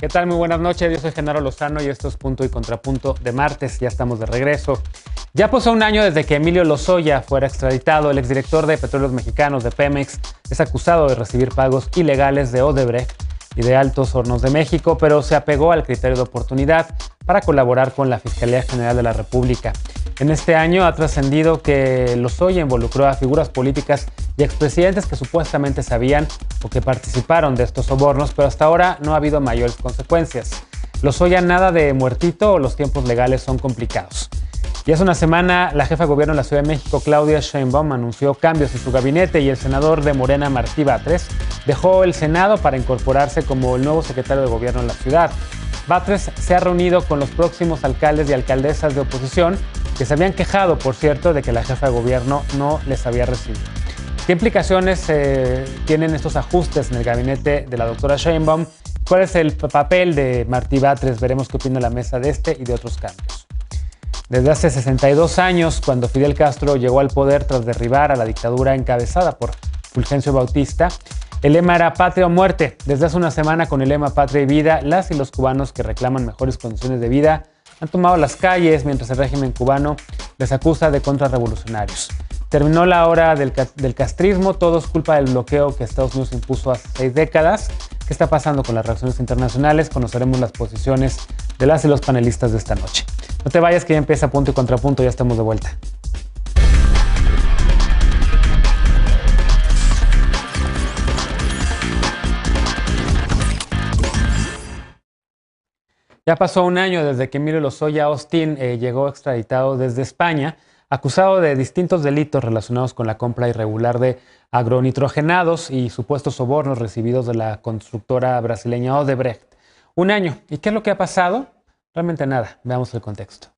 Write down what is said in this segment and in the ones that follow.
¿Qué tal? Muy buenas noches, yo soy Genaro Lozano y esto es Punto y Contrapunto de martes, ya estamos de regreso. Ya pasó un año desde que Emilio Lozoya fuera extraditado. El exdirector de Petróleos Mexicanos de Pemex es acusado de recibir pagos ilegales de Odebrecht y de Altos Hornos de México, pero se apegó al criterio de oportunidad para colaborar con la Fiscalía General de la República. En este año ha trascendido que Lozoya involucró a figuras políticas y expresidentes que supuestamente sabían o que participaron de estos sobornos, pero hasta ahora no ha habido mayores consecuencias. Lozoya nada de muertito o los tiempos legales son complicados. Y hace una semana la jefa de gobierno de la Ciudad de México, Claudia Sheinbaum, anunció cambios en su gabinete y el senador de Morena, Martí Batres, dejó el Senado para incorporarse como el nuevo secretario de gobierno en la ciudad. Batres se ha reunido con los próximos alcaldes y alcaldesas de oposición que se habían quejado, por cierto, de que la jefa de gobierno no les había recibido. ¿Qué implicaciones tienen estos ajustes en el gabinete de la doctora Sheinbaum? ¿Cuál es el papel de Martí Batres? Veremos qué opina la mesa de este y de otros cambios. Desde hace 62 años, cuando Fidel Castro llegó al poder tras derribar a la dictadura encabezada por Fulgencio Bautista, el lema era Patria o Muerte. Desde hace una semana, con el lema Patria y Vida, las y los cubanos que reclaman mejores condiciones de vida han tomado las calles mientras el régimen cubano les acusa de contrarrevolucionarios. Terminó la hora del castrismo, todo es culpa del bloqueo que Estados Unidos impuso hace 6 décadas. ¿Qué está pasando con las reacciones internacionales? Conoceremos las posiciones de las y los panelistas de esta noche. No te vayas, que ya empieza Punto y Contrapunto, ya estamos de vuelta. Ya pasó un año desde que Emilio Lozoya Austin llegó extraditado desde España, acusado de distintos delitos relacionados con la compra irregular de agronitrogenados y supuestos sobornos recibidos de la constructora brasileña Odebrecht. Un año. ¿Y qué es lo que ha pasado? Realmente nada. Veamos el contexto.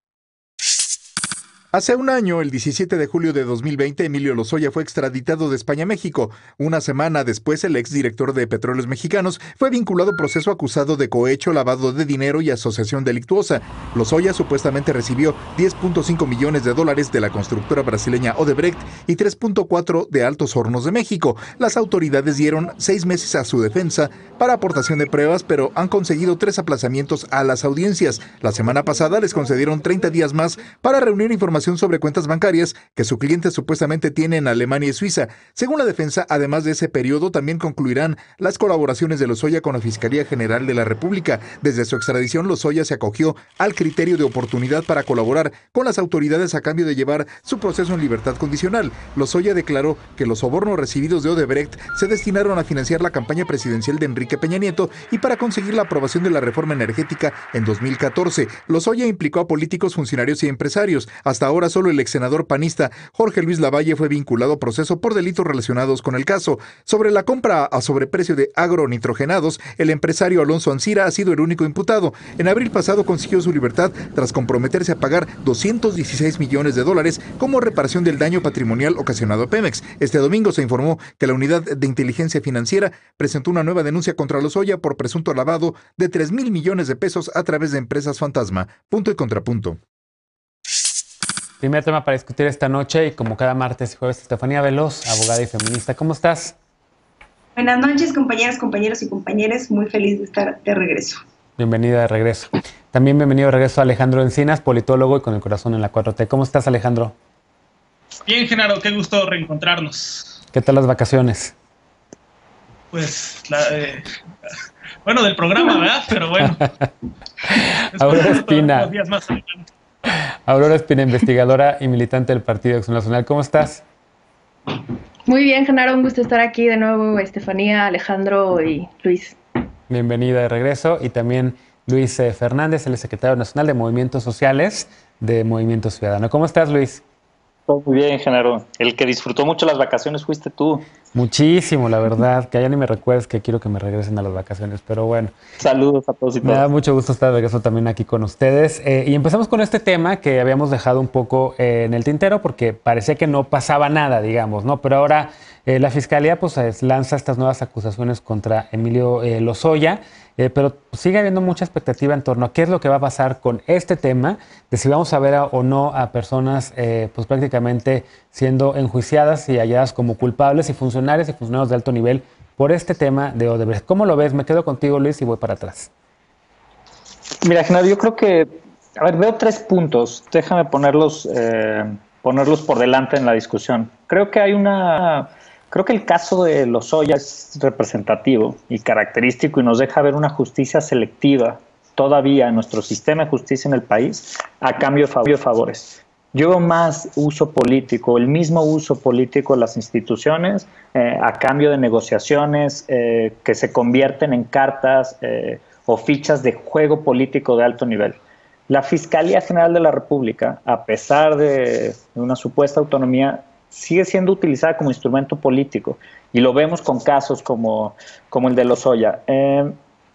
Hace un año, el 17 de julio de 2020, Emilio Lozoya fue extraditado de España a México. Una semana después, el exdirector de Petróleos Mexicanos fue vinculado a proceso acusado de cohecho, lavado de dinero y asociación delictuosa. Lozoya supuestamente recibió $10.5 millones de la constructora brasileña Odebrecht y 3.4 de Altos Hornos de México. Las autoridades dieron 6 meses a su defensa para aportación de pruebas, pero han conseguido 3 aplazamientos a las audiencias. La semana pasada les concedieron 30 días más para reunir información sobre cuentas bancarias que su cliente supuestamente tiene en Alemania y Suiza. Según la defensa, además de ese periodo, también concluirán las colaboraciones de Lozoya con la Fiscalía General de la República. Desde su extradición, Lozoya se acogió al criterio de oportunidad para colaborar con las autoridades a cambio de llevar su proceso en libertad condicional. Lozoya declaró que los sobornos recibidos de Odebrecht se destinaron a financiar la campaña presidencial de Enrique Peña Nieto y para conseguir la aprobación de la reforma energética en 2014. Lozoya implicó a políticos, funcionarios y empresarios. Hasta ahora solo el ex senador panista Jorge Luis Lavalle fue vinculado a proceso por delitos relacionados con el caso. Sobre la compra a sobreprecio de agronitrogenados, el empresario Alonso Ancira ha sido el único imputado. En abril pasado consiguió su libertad tras comprometerse a pagar $216 millones como reparación del daño patrimonial ocasionado a Pemex. Este domingo se informó que la Unidad de Inteligencia Financiera presentó una nueva denuncia contra Lozoya por presunto lavado de $3,000 millones a través de empresas fantasma. Punto y Contrapunto. Primer tema para discutir esta noche y como cada martes y jueves, Estefanía Veloz, abogada y feminista. ¿Cómo estás? Buenas noches, compañeras, compañeros y compañeras. Muy feliz de estar de regreso. Bienvenida de regreso. También bienvenido de regreso a Alejandro Encinas, politólogo y con el corazón en la 4T. ¿Cómo estás, Alejandro? Bien, Genaro, qué gusto reencontrarnos. ¿Qué tal las vacaciones? Pues, bueno, del programa, ¿verdad? Pero bueno. Aurora Espina. Días más adelante. Aurora Espina, investigadora y militante del Partido Acción Nacional. ¿Cómo estás? Muy bien, Genaro, un gusto estar aquí de nuevo, Estefanía, Alejandro y Luis. Bienvenida de regreso. Y también Luis Fernández, el secretario nacional de Movimientos Sociales de Movimiento Ciudadano. ¿Cómo estás, Luis? Todo muy bien, Genaro. El que disfrutó mucho las vacaciones fuiste tú. Muchísimo, la verdad. Que ya ni me recuerdes que quiero que me regresen a las vacaciones, pero bueno. Saludos a todos y todas. Me da mucho gusto estar de regreso también aquí con ustedes. Y empezamos con este tema que habíamos dejado un poco en el tintero porque parecía que no pasaba nada, digamos, ¿no? Pero ahora la Fiscalía pues lanza estas nuevas acusaciones contra Emilio Lozoya. Pero sigue habiendo mucha expectativa en torno a qué es lo que va a pasar con este tema, de si vamos a ver o no a personas pues prácticamente siendo enjuiciadas y halladas como culpables y funcionarios de alto nivel por este tema de Odebrecht. ¿Cómo lo ves? Me quedo contigo, Luis, y voy para atrás. Mira, Genaro, yo creo que, veo 3 puntos. Déjame ponerlos por delante en la discusión. Creo que el caso de Lozoya es representativo y característico y nos deja ver una justicia selectiva todavía en nuestro sistema de justicia en el país a cambio de favores. Yo veo más uso político, el mismo uso político de las instituciones a cambio de negociaciones que se convierten en cartas o fichas de juego político de alto nivel. La Fiscalía General de la República, a pesar de una supuesta autonomía, sigue siendo utilizada como instrumento político y lo vemos con casos como el de Lozoya.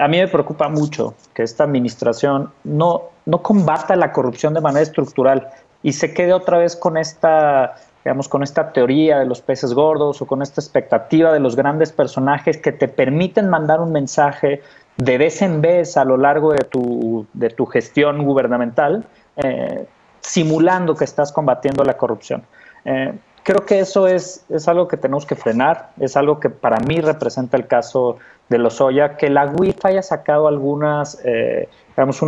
A mí me preocupa mucho que esta administración no combata la corrupción de manera estructural y se quede otra vez con esta teoría de los peces gordos o con esta expectativa de los grandes personajes que te permiten mandar un mensaje de vez en vez a lo largo de tu gestión gubernamental, simulando que estás combatiendo la corrupción. Creo que eso es algo que tenemos que frenar, es algo que para mí representa el caso de Lozoya, que la UIF haya sacado una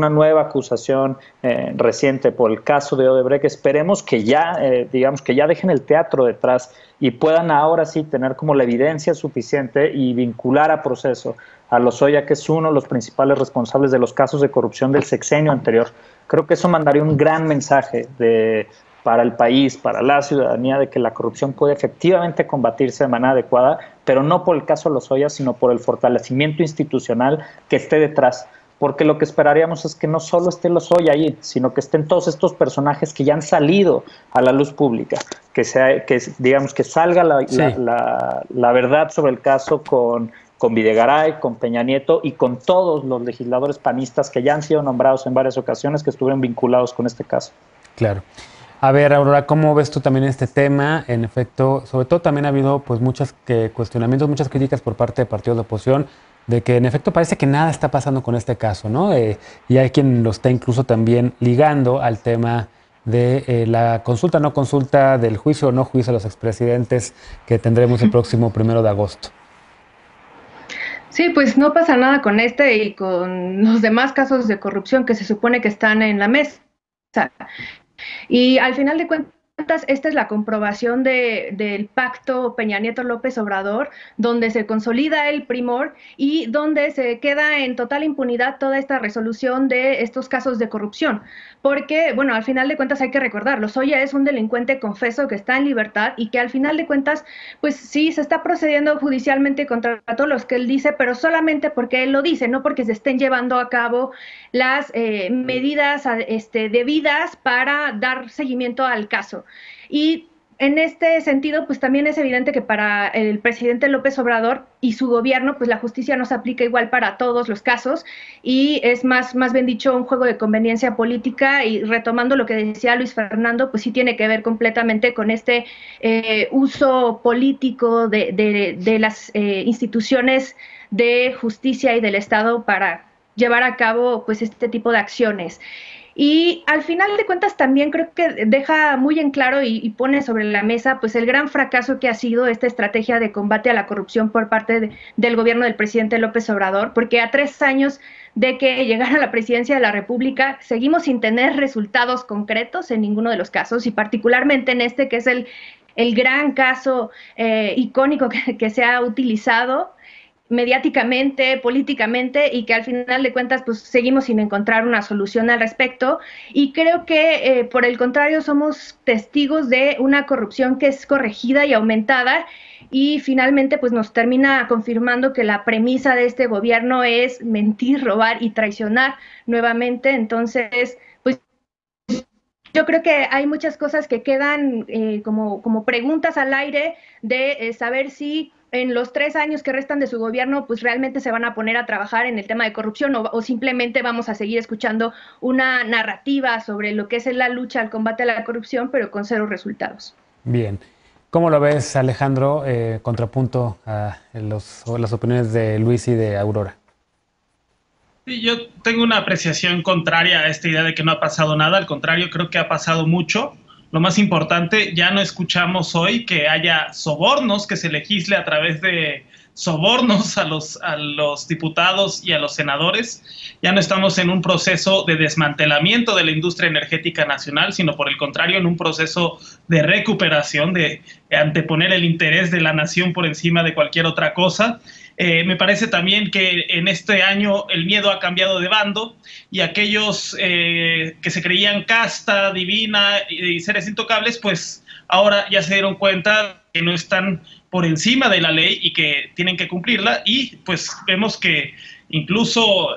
nueva acusación reciente por el caso de Odebrecht. Esperemos que ya dejen el teatro detrás y puedan ahora sí tener como la evidencia suficiente y vincular a proceso a Lozoya, que es uno de los principales responsables de los casos de corrupción del sexenio anterior. Creo que eso mandaría un gran mensaje para el país, para la ciudadanía, de que la corrupción puede efectivamente combatirse de manera adecuada, pero no por el caso Lozoya, sino por el fortalecimiento institucional que esté detrás. Porque lo que esperaríamos es que no solo esté Lozoya ahí, sino que estén todos estos personajes que ya han salido a la luz pública, que salga la verdad sobre el caso con Videgaray, con Peña Nieto y con todos los legisladores panistas que ya han sido nombrados en varias ocasiones que estuvieron vinculados con este caso. Claro. A ver, Aurora, ¿cómo ves tú también este tema? En efecto, sobre todo también ha habido pues muchos cuestionamientos, muchas críticas por parte de partidos de oposición, de que en efecto parece que nada está pasando con este caso, ¿no? Y hay quien lo está incluso también ligando al tema de la consulta, no consulta, del juicio o no juicio a los expresidentes que tendremos el próximo 1 de agosto. Sí, pues no pasa nada con este y con los demás casos de corrupción que se supone que están en la mesa. Y al final de cuentas, esta es la comprobación del pacto Peña Nieto-López Obrador, donde se consolida el primor y donde se queda en total impunidad toda esta resolución de estos casos de corrupción. Porque, bueno, al final de cuentas hay que recordar, Lozoya es un delincuente confeso que está en libertad y que al final de cuentas, pues sí, se está procediendo judicialmente contra todos los que él dice, pero solamente porque él lo dice, no porque se estén llevando a cabo las medidas debidas para dar seguimiento al caso. Y en este sentido, pues también es evidente que para el presidente López Obrador y su gobierno, pues la justicia no se aplica igual para todos los casos y es más bien dicho un juego de conveniencia política. Y retomando lo que decía Luis Fernando, pues sí tiene que ver completamente con este uso político de las instituciones de justicia y del Estado para llevar a cabo pues este tipo de acciones. Y al final de cuentas también creo que deja muy en claro y pone sobre la mesa pues el gran fracaso que ha sido esta estrategia de combate a la corrupción por parte del gobierno del presidente López Obrador, porque a 3 años de que llegara a la presidencia de la República seguimos sin tener resultados concretos en ninguno de los casos y particularmente en este que es el gran caso icónico que se ha utilizado mediáticamente, políticamente, y que al final de cuentas pues seguimos sin encontrar una solución al respecto. Y creo que por el contrario somos testigos de una corrupción que es corregida y aumentada y finalmente pues nos termina confirmando que la premisa de este gobierno es mentir, robar y traicionar nuevamente. Entonces pues yo creo que hay muchas cosas que quedan como preguntas al aire de saber si en los 3 años que restan de su gobierno, pues realmente se van a poner a trabajar en el tema de corrupción o simplemente vamos a seguir escuchando una narrativa sobre lo que es la lucha al combate a la corrupción, pero con 0 resultados. Bien. ¿Cómo lo ves, Alejandro, contrapunto a las opiniones de Luis y de Aurora? Sí, yo tengo una apreciación contraria a esta idea de que no ha pasado nada. Al contrario, creo que ha pasado mucho. Lo más importante, ya no escuchamos hoy que haya sobornos, que se legisle a través de sobornos a los diputados y a los senadores. Ya no estamos en un proceso de desmantelamiento de la industria energética nacional, sino por el contrario, en un proceso de recuperación, de anteponer el interés de la nación por encima de cualquier otra cosa. Me parece también que en este año el miedo ha cambiado de bando y aquellos que se creían casta, divina y seres intocables, pues ahora ya se dieron cuenta que no están por encima de la ley y que tienen que cumplirla, y pues vemos que incluso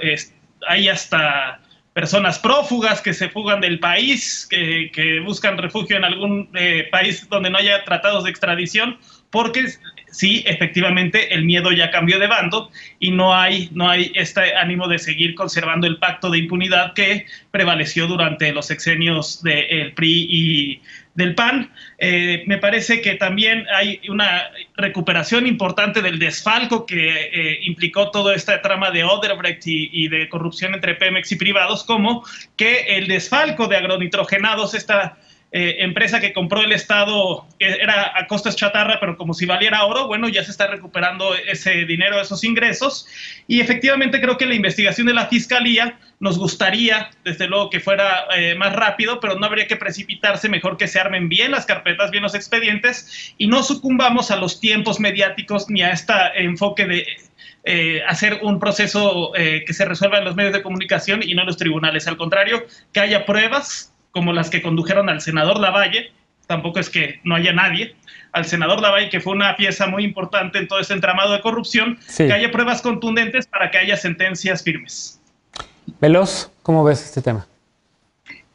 hay hasta personas prófugas que se fugan del país, que buscan refugio en algún país donde no haya tratados de extradición, porque sí, efectivamente, el miedo ya cambió de bando y no hay este ánimo de seguir conservando el pacto de impunidad que prevaleció durante los sexenios del PRI y del PAN. Me parece que también hay una recuperación importante del desfalco que implicó toda esta trama de Odebrecht y de corrupción entre Pemex y privados, como que el desfalco de agronitrogenados, esta empresa que compró el Estado, que era a costas chatarra, pero como si valiera oro, bueno, ya se está recuperando ese dinero, esos ingresos, y efectivamente creo que la investigación de la Fiscalía nos gustaría, desde luego, que fuera más rápido, pero no habría que precipitarse, mejor que se armen bien las carpetas, bien los expedientes, y no sucumbamos a los tiempos mediáticos ni a este enfoque de hacer un proceso que se resuelva en los medios de comunicación y no en los tribunales. Al contrario, que haya pruebas como las que condujeron al senador Lavalle, tampoco es que no haya nadie, al senador Lavalle, que fue una pieza muy importante en todo este entramado de corrupción, sí, que haya pruebas contundentes para que haya sentencias firmes. Veloz, ¿cómo ves este tema?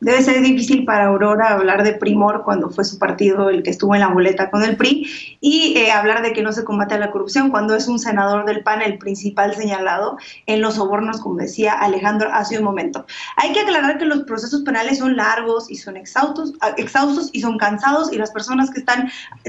Debe ser difícil para Aurora hablar de primor cuando fue su partido el que estuvo en la boleta con el PRI y hablar de que no se combate la corrupción cuando es un senador del PAN el principal señalado en los sobornos, como decía Alejandro hace un momento. Hay que aclarar que los procesos penales son largos y son exhaustos y son cansados, y las personas que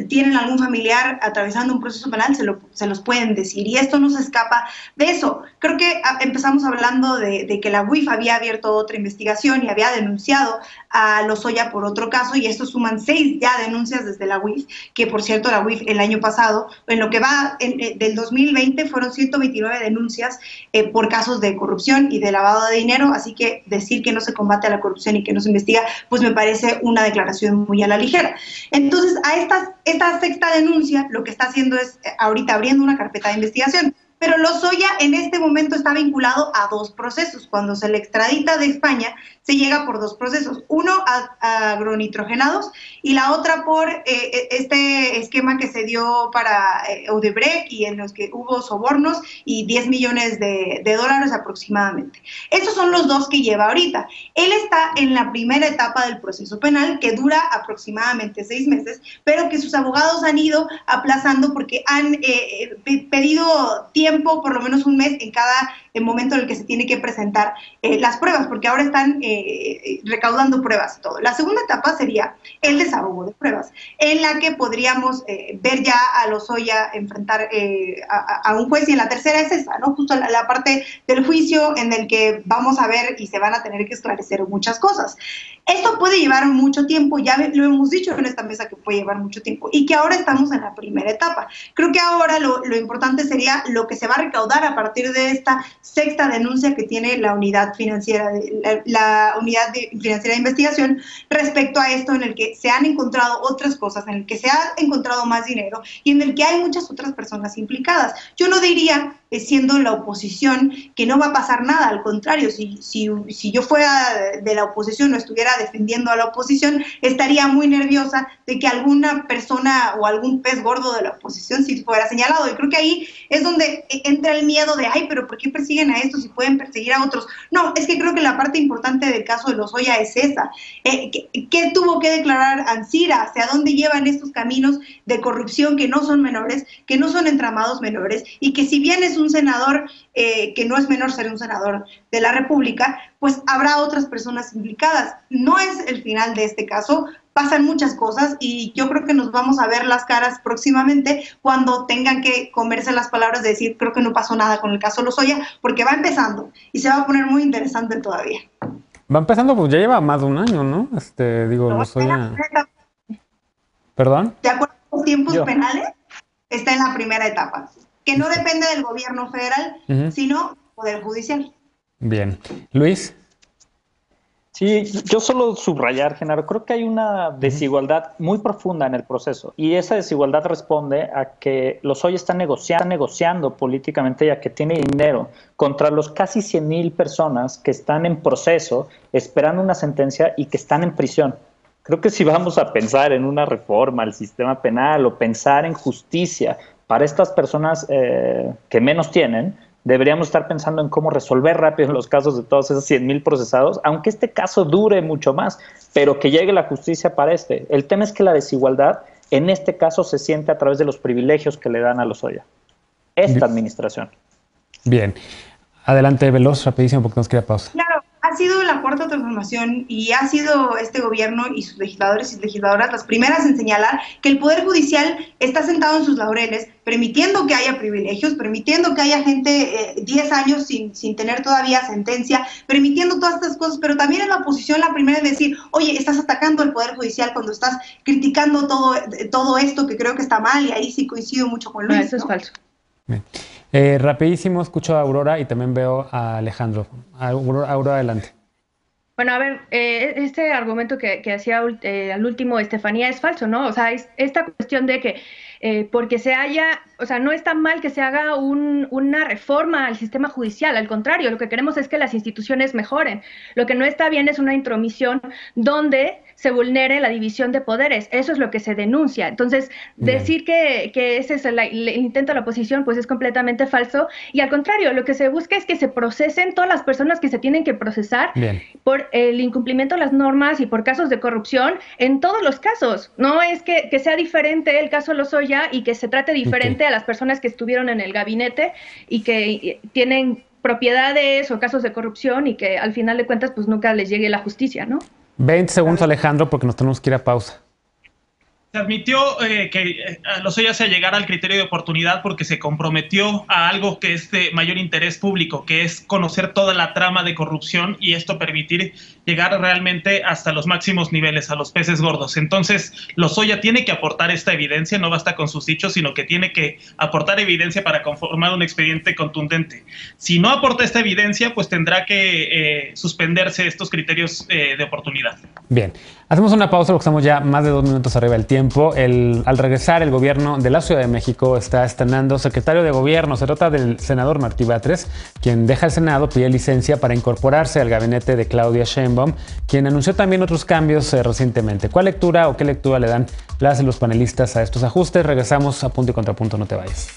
tienen algún familiar atravesando un proceso penal se los pueden decir, y esto no se escapa de eso. Creo que empezamos hablando de que la UIF había abierto otra investigación y había denunciado a Lozoya por otro caso, y estos suman 6 ya denuncias desde la UIF, que por cierto la UIF el año pasado, en lo que va del 2020, fueron 129 denuncias por casos de corrupción y de lavado de dinero, así que decir que no se combate a la corrupción y que no se investiga, pues me parece una declaración muy a la ligera. Entonces, a esta sexta denuncia lo que está haciendo es ahorita abriendo una carpeta de investigación. Pero Lozoya en este momento está vinculado a 2 procesos. Cuando se le extradita de España, se llega por 2 procesos. Uno a agronitrogenados y la otra por este esquema que se dio para Odebrecht y en los que hubo sobornos y 10 millones de dólares aproximadamente. Esos son los 2 que lleva ahorita. Él está en la primera etapa del proceso penal, que dura aproximadamente 6 meses, pero que sus abogados han ido aplazando porque han pedido tiempo, por lo menos un mes en cada momento en el que se tiene que presentar las pruebas, porque ahora están recaudando pruebas y todo. La segunda etapa sería el desahogo de pruebas, en la que podríamos ver ya a Lozoya enfrentar a un juez, y en la tercera es esa, ¿no? Justo la parte del juicio en el que vamos a ver y se van a tener que esclarecer muchas cosas. Esto puede llevar mucho tiempo, ya lo hemos dicho en esta mesa que puede llevar mucho tiempo, y que ahora estamos en la primera etapa. Creo que ahora lo importante sería lo que se va a recaudar a partir de esta sexta denuncia que tiene la unidad financiera financiera de investigación respecto a esto, en el que se han encontrado otras cosas, en el que se ha encontrado más dinero y en el que hay muchas otras personas implicadas. Yo no diría, siendo la oposición, que no va a pasar nada, al contrario, si yo fuera de la oposición o estuviera defendiendo a la oposición, estaría muy nerviosa de que alguna persona o algún pez gordo de la oposición sí fuera señalado, y creo que ahí es donde entra el miedo de, ay, pero ¿por qué persiguen a estos y pueden perseguir a otros? No, es que creo que la parte importante del caso de Lozoya es esa. ¿Qué tuvo que declarar Ancira? ¿Hacia dónde llevan estos caminos de corrupción que no son menores, que no son entramados menores, y que si bien es un senador, que no es menor ser un senador de la República, pues habrá otras personas implicadas? No es el final de este caso. Pasan muchas cosas y yo creo que nos vamos a ver las caras próximamente cuando tengan que comerse las palabras de decir creo que no pasó nada con el caso Lozoya, porque va empezando y se va a poner muy interesante todavía. Va empezando, pues ya lleva más de un año, ¿no? Lozoya. ¿Perdón? De acuerdo a los tiempos penales, está en la primera etapa. que no depende del gobierno federal, sino Poder Judicial. Bien. Luis. Sí, yo solo subrayar, Genaro, creo que hay una desigualdad muy profunda en el proceso y esa desigualdad responde a que Lozoya está negociando políticamente y a que tiene dinero contra los casi 100,000 personas que están en proceso esperando una sentencia y que están en prisión. Creo que si vamos a pensar en una reforma al sistema penal o pensar en justicia para estas personas que menos tienen, deberíamos estar pensando en cómo resolver rápido los casos de todos esos 100,000 procesados, aunque este caso dure mucho más, pero que llegue la justicia para este. El tema es que la desigualdad en este caso se siente a través de los privilegios que le dan a Lozoya, esta administración. Bien. Adelante, veloz, rapidísimo, porque nos queda pausa. Claro, ha sido la Cuarta Transformación y ha sido este gobierno y sus legisladores y legisladoras las primeras en señalar que el Poder Judicial está sentado en sus laureles, permitiendo que haya privilegios, permitiendo que haya gente 10 años sin tener todavía sentencia, permitiendo todas estas cosas, pero también es la oposición la primera en decir, oye, estás atacando al Poder Judicial cuando estás criticando todo esto que creo que está mal, y ahí sí coincido mucho con Luis. Eso es falso. Bien. Rapidísimo, escucho a Aurora y también veo a Alejandro. Aurora, adelante. Bueno, a ver, este argumento que hacía al último Estefanía es falso, ¿no? O sea, es esta cuestión de que porque se haya, o sea, no está mal que se haga una reforma al sistema judicial, al contrario, lo que queremos es que las instituciones mejoren. Lo que no está bien es una intromisión donde se vulnere la división de poderes, eso es lo que se denuncia. Entonces, decir que ese es el intento de la oposición, pues es completamente falso, y al contrario, lo que se busca es que se procesen todas las personas que se tienen que procesar por el incumplimiento de las normas y por casos de corrupción en todos los casos. No es que sea diferente el caso Lozoya y que se trate diferente a las personas que estuvieron en el gabinete y que tienen propiedades o casos de corrupción y que al final de cuentas pues nunca les llegue la justicia, ¿no? 20 segundos, Alejandro, porque nos tenemos que ir a pausa. Se admitió que Lozoya se llegara al criterio de oportunidad porque se comprometió a algo que es de mayor interés público, que es conocer toda la trama de corrupción y esto permitir llegar realmente hasta los máximos niveles, a los peces gordos. Entonces, Lozoya tiene que aportar esta evidencia, no basta con sus dichos, sino que tiene que aportar evidencia para conformar un expediente contundente. Si no aporta esta evidencia, pues tendrá que suspenderse estos criterios de oportunidad. Bien, hacemos una pausa porque estamos ya más de 2 minutos arriba del tiempo. Al regresar, el gobierno de la Ciudad de México está estrenando secretario de gobierno. Se trata del senador Martí Batres, quien deja el Senado, pide licencia para incorporarse al gabinete de Claudia Sheinbaum, quien anunció también otros cambios recientemente. ¿Cuál lectura o qué lectura le dan los panelistas a estos ajustes? Regresamos a Punto y Contrapunto, no te vayas.